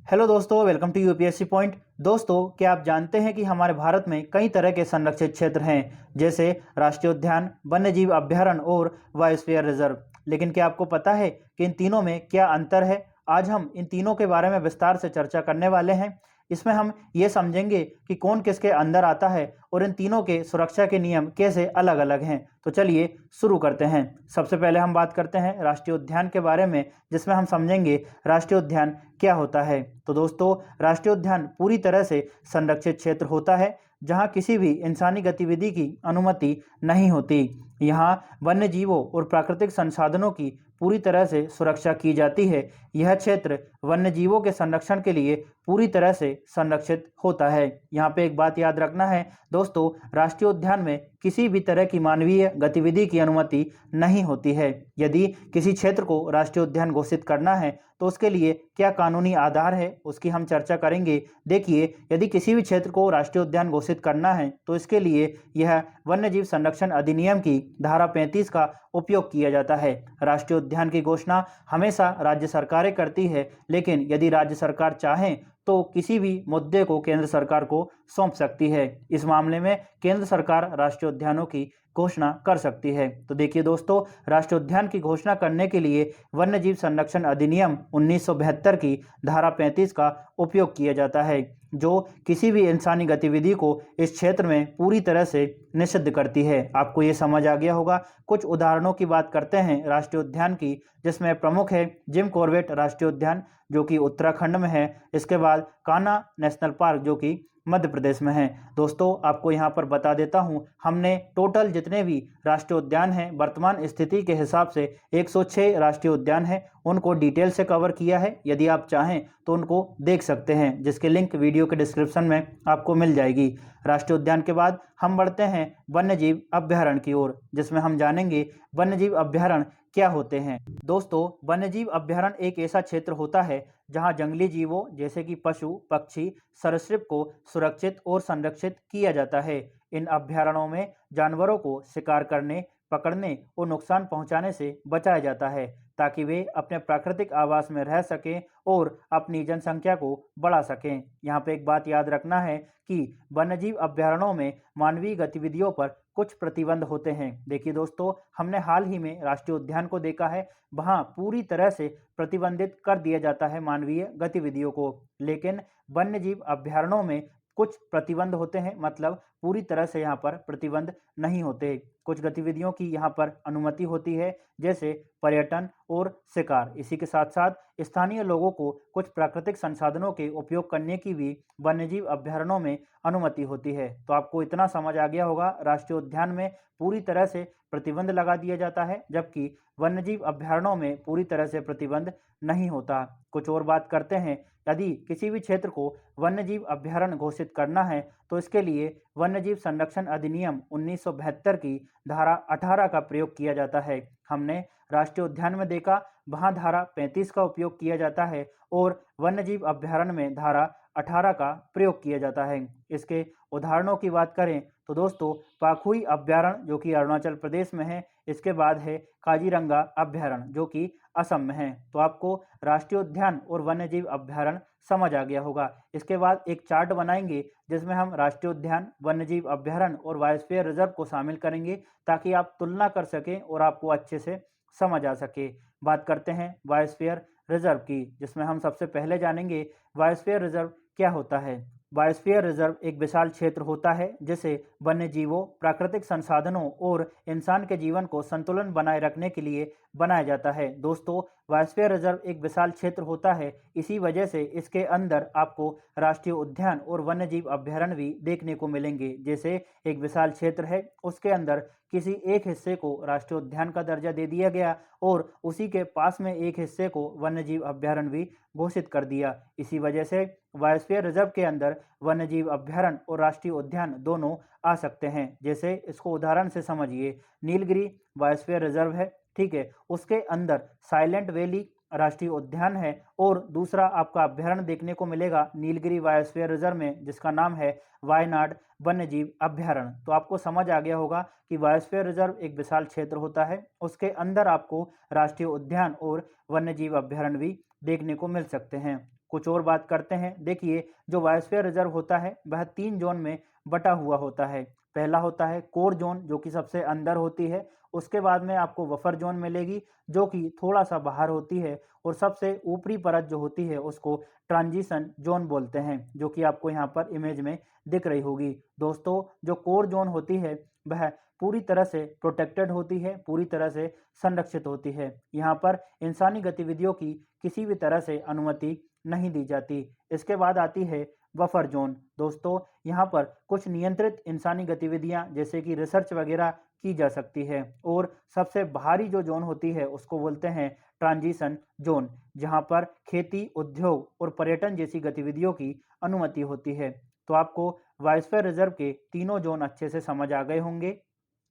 Hello दोस्तों, welcome to UPSC point. दोस्तों, क्या आप जानते हैं कि हमारे भारत में कई तरह के संरक्षित क्षेत्र हैं, जैसे राष्ट्रीय उद्यान, वन्यजीव अभयारण्य और बायोस्फीयर रिजर्व। लेकिन क्या आपको पता है कि इन तीनों में क्या अंतर है? आज हम इन तीनों के बारे में विस्तार से चर्चा करने वाले हैं। इसमें हम ये समझेंगे कि कौन किसके अंदर आता है और इन तीनों के सुरक्षा के नियम कैसे अलग अलग हैं। तो चलिए शुरू करते हैं। सबसे पहले हम बात करते हैं राष्ट्रीय उद्यान के बारे में, जिसमें हम समझेंगे राष्ट्रीय उद्यान क्या होता है। तो दोस्तों, राष्ट्रीय उद्यान पूरी तरह से संरक्षित क्षेत्र होता है जहां किसी भी इंसानी गतिविधि की अनुमति नहीं होती। यहाँ वन्य जीवों और प्राकृतिक संसाधनों की पूरी तरह से सुरक्षा की जाती है। यह क्षेत्र वन्य जीवों के संरक्षण के लिए पूरी तरह से संरक्षित होता है। यहाँ पे एक बात याद रखना है दोस्तों, राष्ट्रीय उद्यान में किसी भी तरह की मानवीय गतिविधि की अनुमति नहीं होती है। यदि किसी क्षेत्र को राष्ट्रीय उद्यान घोषित करना है तो उसके लिए क्या कानूनी आधार है, उसकी हम चर्चा करेंगे। देखिए, यदि किसी भी क्षेत्र को राष्ट्रीय उद्यान घोषित करना है तो इसके लिए यह वन्यजीव संरक्षण अधिनियम की धारा 35 का उपयोग किया जाता है। राष्ट्रीय उद्यान की घोषणा हमेशा राज्य सरकारें करती है, लेकिन यदि राज्य सरकार चाहे तो किसी भी मुद्दे को केंद्र सरकार को सौंप सकती है। इस मामले में केंद्र सरकार राष्ट्रीय उद्यानों की घोषणा कर सकती है। तो देखिए दोस्तों, राष्ट्रीय उद्यान की घोषणा करने के लिए वन्यजीव संरक्षण अधिनियम 1972 की धारा 35 का उपयोग किया जाता है, जो किसी भी इंसानी गतिविधि को इस क्षेत्र में पूरी तरह से निषिद्ध करती है। आपको ये समझ आ गया होगा। कुछ उदाहरणों की बात करते हैं राष्ट्रीय उद्यान की, जिसमें प्रमुख है जिम कॉर्बेट राष्ट्रीय उद्यान, जो कि उत्तराखंड में है। इसके बाद कान्हा नेशनल पार्क, जो कि मध्य प्रदेश में है। दोस्तों, आपको यहाँ पर बता देता हूँ, हमने टोटल जितने भी राष्ट्रीय उद्यान हैं वर्तमान स्थिति के हिसाब से 106 राष्ट्रीय उद्यान हैं, उनको डिटेल से कवर किया है। यदि आप चाहें तो उनको देख सकते हैं, जिसके लिंक वीडियो के डिस्क्रिप्शन में आपको मिल जाएगी। राष्ट्रीय उद्यान के बाद हम बढ़ते हैं वन्यजीव अभयारण्य की ओर, जिसमें हम जानेंगे वन्यजीव अभयारण्य क्या होते हैं। दोस्तों, वन्यजीव अभयारण्य एक ऐसा क्षेत्र होता है जहां जंगली जीवों जैसे कि पशु, पक्षी, सरीसृप को सुरक्षित और संरक्षित किया जाता है। इन अभयारण्यों में जानवरों को शिकार करने, पकड़ने और नुकसान पहुंचाने से बचाया जाता है, ताकि वे अपने प्राकृतिक आवास में रह सकें और अपनी जनसंख्या को बढ़ा सकें। यहाँ पे एक बात याद रखना है कि वन्यजीव अभयारण्यों में मानवीय गतिविधियों पर कुछ प्रतिबंध होते हैं। देखिए दोस्तों, हमने हाल ही में राष्ट्रीय उद्यान को देखा है, वहाँ पूरी तरह से प्रतिबंधित कर दिया जाता है मानवीय गतिविधियों को। लेकिन वन्यजीव अभयारण्यों में कुछ प्रतिबंध होते हैं, मतलब पूरी तरह से यहाँ पर प्रतिबंध नहीं होते। कुछ गतिविधियों की यहाँ पर अनुमति होती है, जैसे पर्यटन और शिकार। इसी के साथ साथ स्थानीय लोगों को कुछ प्राकृतिक संसाधनों के उपयोग करने की भी वन्यजीव अभयारण्यों में अनुमति होती है। तो आपको इतना समझ आ गया होगा, राष्ट्रीय उद्यान में पूरी तरह से प्रतिबंध लगा दिया जाता है, जबकि वन्यजीव अभयारण्यों में पूरी तरह से प्रतिबंध नहीं होता। कुछ और बात करते हैं, यदि किसी भी क्षेत्र को वन्यजीव अभयारण्य घोषित करना है तो इसके लिए वन्यजीव संरक्षण अधिनियम 1972 की धारा 18 का प्रयोग किया जाता है। हमने राष्ट्रीय उद्यान में देखा, वहां धारा 35 का उपयोग किया जाता है और वन्यजीव अभयारण्य में धारा 18 का प्रयोग किया जाता है। इसके उदाहरणों की बात करें तो दोस्तों, पाखुई अभयारण्य, जो कि अरुणाचल प्रदेश में है। इसके बाद है काजीरंगा अभयारण्य, जो कि असम में है। तो आपको राष्ट्रीय उद्यान और वन्यजीव अभयारण्य समझ आ गया होगा। इसके बाद एक चार्ट बनाएंगे, जिसमें हम राष्ट्रीय उद्यान, वन्यजीव अभयारण्य और बायोस्फीयर रिजर्व को शामिल करेंगे, ताकि आप तुलना कर सकें और आपको अच्छे से समझ आ सके। बात करते हैं बायोस्फीयर रिजर्व की, जिसमें हम सबसे पहले जानेंगे बायोस्फीयर रिजर्व क्या होता है। बायोस्फीयर रिजर्व एक विशाल क्षेत्र होता है जिसे वन्य जीवों, प्राकृतिक संसाधनों और इंसान के जीवन को संतुलन बनाए रखने के लिए बनाया जाता है। दोस्तों, बायोस्फीयर रिजर्व एक विशाल क्षेत्र होता है, इसी वजह से इसके अंदर आपको राष्ट्रीय उद्यान और वन्यजीव अभयारण्य भी देखने को मिलेंगे। जैसे एक विशाल क्षेत्र है, उसके अंदर किसी एक हिस्से को राष्ट्रीय उद्यान का दर्जा दे दिया गया और उसी के पास में एक हिस्से को वन्यजीव अभयारण्य भी घोषित कर दिया। इसी वजह से बायोस्फीयर रिजर्व के अंदर वन्यजीव अभयारण्य और राष्ट्रीय उद्यान दोनों आ सकते हैं। जैसे इसको उदाहरण से समझिए, नीलगिरी बायोस्फीयर रिजर्व है, ठीक है, उसके अंदर साइलेंट वैली राष्ट्रीय उद्यान है और दूसरा आपका अभयारण्य देखने को मिलेगा नीलगिरी बायोस्फीयर रिजर्व में, जिसका नाम है वायनाड वन्यजीव अभयारण्य। तो आपको समझ आ गया होगा कि बायोस्फीयर रिजर्व एक विशाल क्षेत्र होता है, उसके अंदर आपको राष्ट्रीय उद्यान और वन्यजीव अभयारण्य भी देखने को मिल सकते हैं। कुछ और बात करते हैं। देखिए, जो बायोस्फीयर रिजर्व होता है वह 3 जोन में बटा हुआ होता है। पहला होता है कोर जोन, जो कि सबसे अंदर होती है। उसके बाद में आपको बफर जोन मिलेगी, जो कि थोड़ा-सा बाहर होती है, और सबसे ऊपरी परत जो होती है उसको ट्रांजिशन जोन बोलते हैं, जो कि आपको यहाँ पर इमेज में दिख रही होगी। दोस्तों, जो कोर जोन होती है वह पूरी तरह से प्रोटेक्टेड होती है, पूरी तरह से संरक्षित होती है। यहाँ पर इंसानी गतिविधियों की किसी भी तरह से अनुमति नहीं दी जाती। इसके बाद आती है बफर जोन। दोस्तों, यहाँ पर कुछ नियंत्रित इंसानी गतिविधियाँ जैसे कि रिसर्च वगैरह की जा सकती है, और सबसे बाहरी जो जोन होती है उसको बोलते हैं ट्रांजिशन जोन, जहाँ पर खेती, उद्योग और पर्यटन जैसी गतिविधियों की अनुमति होती है। तो आपको बायोस्फीयर रिजर्व के तीनों जोन अच्छे से समझ आ गए होंगे।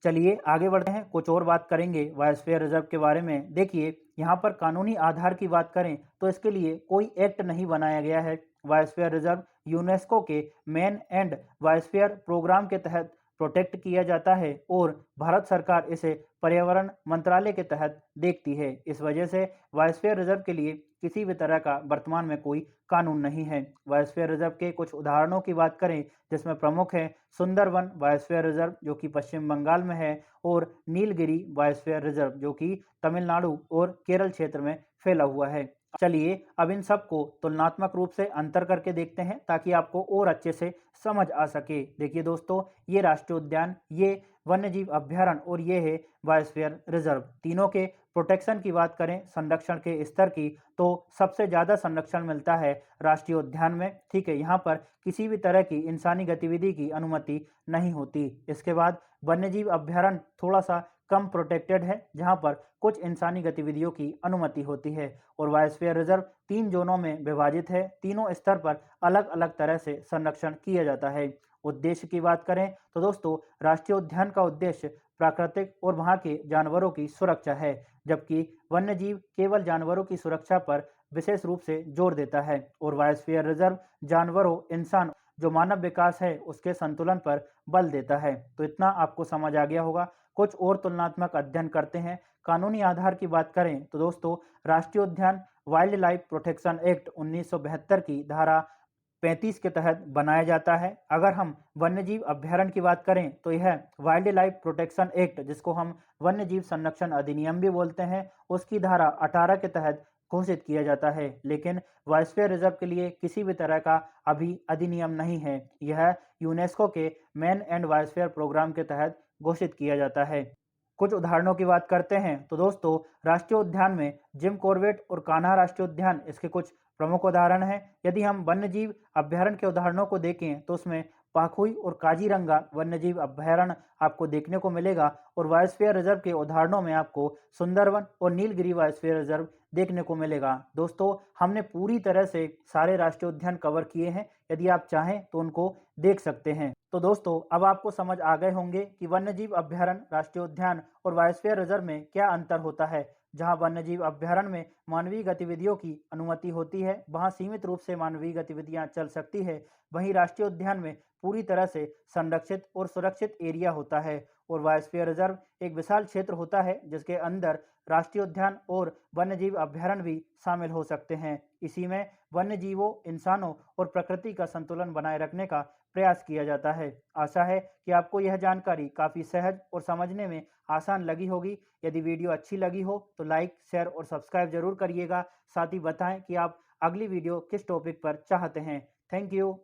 चलिए आगे बढ़ते हैं, कुछ और बात करेंगे बायोस्फीयर रिजर्व के बारे में। देखिए, यहाँ पर कानूनी आधार की बात करें तो इसके लिए कोई एक्ट नहीं बनाया गया है। बायोस्फीयर रिजर्व यूनेस्को के मैन एंड बायोस्फीयर प्रोग्राम के तहत प्रोटेक्ट किया जाता है, और भारत सरकार इसे पर्यावरण मंत्रालय के तहत देखती है। इस वजह से बायोस्फीयर रिजर्व के लिए किसी भी तरह का वर्तमान में कोई कानून नहीं है। बायोस्फीयर रिजर्व के कुछ उदाहरणों की बात करें, जिसमें प्रमुख है सुंदरवन बायोस्फीयर रिजर्व, जो कि पश्चिम बंगाल में है, और नीलगिरी बायोस्फीयर रिजर्व, जो कि तमिलनाडु और केरल क्षेत्र में फैला हुआ है। चलिए अब इन सब को तुलनात्मक रूप से अंतर करके देखते हैं, ताकि आपको और अच्छे से समझ आ सके। देखिए दोस्तों, ये राष्ट्रीय उद्यान, ये वन्यजीव अभ्यारण्य और ये है बायोस्फीयर रिजर्व। तीनों के प्रोटेक्शन की बात करें, संरक्षण के स्तर की, तो सबसे ज़्यादा संरक्षण मिलता है राष्ट्रीय उद्यान में। ठीक है, यहाँ पर किसी भी तरह की इंसानी गतिविधि की अनुमति नहीं होती। इसके बाद वन्यजीव अभ्यारण्य थोड़ा सा कम प्रोटेक्टेड है, जहाँ पर कुछ इंसानी गतिविधियों की अनुमति होती है, और बायोस्फीयर रिजर्व 3 जोनों में विभाजित है। तीनों स्तर पर अलग-अलग तरह से संरक्षण किया जाता है। उद्देश्य की बात करें तो दोस्तों, राष्ट्रीय उद्यान का उद्देश्य प्राकृतिक और वहाँ के जानवरों की सुरक्षा है, जबकि वन्यजीव केवल जानवरों की सुरक्षा पर विशेष रूप से जोर देता है, और बायोस्फीयर रिजर्व जानवरों, इंसान, जो मानव विकास है उसके संतुलन पर बल देता है। तो इतना आपको समझ आ गया होगा। कुछ और तुलनात्मक अध्ययन करते हैं। कानूनी आधार की बात करें तो दोस्तों, राष्ट्रीय उद्यान वाइल्ड लाइफ प्रोटेक्शन एक्ट 1972 की धारा 35 के तहत बनाया जाता है। अगर हम वन्यजीव अभ्यारण्य की बात करें तो यह वाइल्ड लाइफ प्रोटेक्शन एक्ट, जिसको हम वन्यजीव संरक्षण अधिनियम भी बोलते हैं, उसकी धारा 18 के तहत घोषित किया जाता है। लेकिन बायोस्फीयर रिजर्व के लिए किसी भी तरह का अभी अधिनियम नहीं है। यह यूनेस्को के मैन एंड बायोस्फीयर प्रोग्राम के तहत घोषित किया जाता है। कुछ उदाहरणों की बात करते हैं तो दोस्तों, राष्ट्रीय उद्यान में जिम कॉर्बेट और कान्हा राष्ट्रीय उद्यान इसके कुछ प्रमुख उदाहरण हैं। यदि हम वन्यजीव अभ्यारण्य के उदाहरणों को देखें तो उसमें पाखुई और काजीरंगा वन्यजीव अभ्यारण्य आपको देखने को मिलेगा, और बायोस्फीयर रिजर्व के उदाहरणों में आपको सुंदरवन और नीलगिरी बायोस्फीयर रिजर्व देखने को मिलेगा। दोस्तों, हमने पूरी तरह से सारे राष्ट्रीय उद्यान कवर किए हैं। यदि आप चाहें तो उनको देख सकते हैं। तो दोस्तों, अब आपको समझ आ गए होंगे कि वन्यजीव अभ्यारण्य, राष्ट्रीय उद्यान और बायोस्फीयर रिजर्व में क्या अंतर होता है। जहां वन्यजीव अभ्यारण्य में मानवीय गतिविधियों की अनुमति होती है, वहां सीमित रूप से मानवीय गतिविधियां चल सकती है। वहीं राष्ट्रीय उद्यान में पूरी तरह से संरक्षित और सुरक्षित एरिया होता है, और बायोस्फीयर रिजर्व एक विशाल क्षेत्र होता है जिसके अंदर राष्ट्रीय उद्यान और वन्यजीव अभ्यारण्य भी शामिल हो सकते हैं। इसी में वन्यजीवों, इंसानों और प्रकृति का संतुलन बनाए रखने का प्रयास किया जाता है। आशा है कि आपको यह जानकारी काफ़ी सहज और समझने में आसान लगी होगी। यदि वीडियो अच्छी लगी हो तो लाइक, शेयर और सब्सक्राइब जरूर करिएगा। साथ ही बताएं कि आप अगली वीडियो किस टॉपिक पर चाहते हैं। Thank you.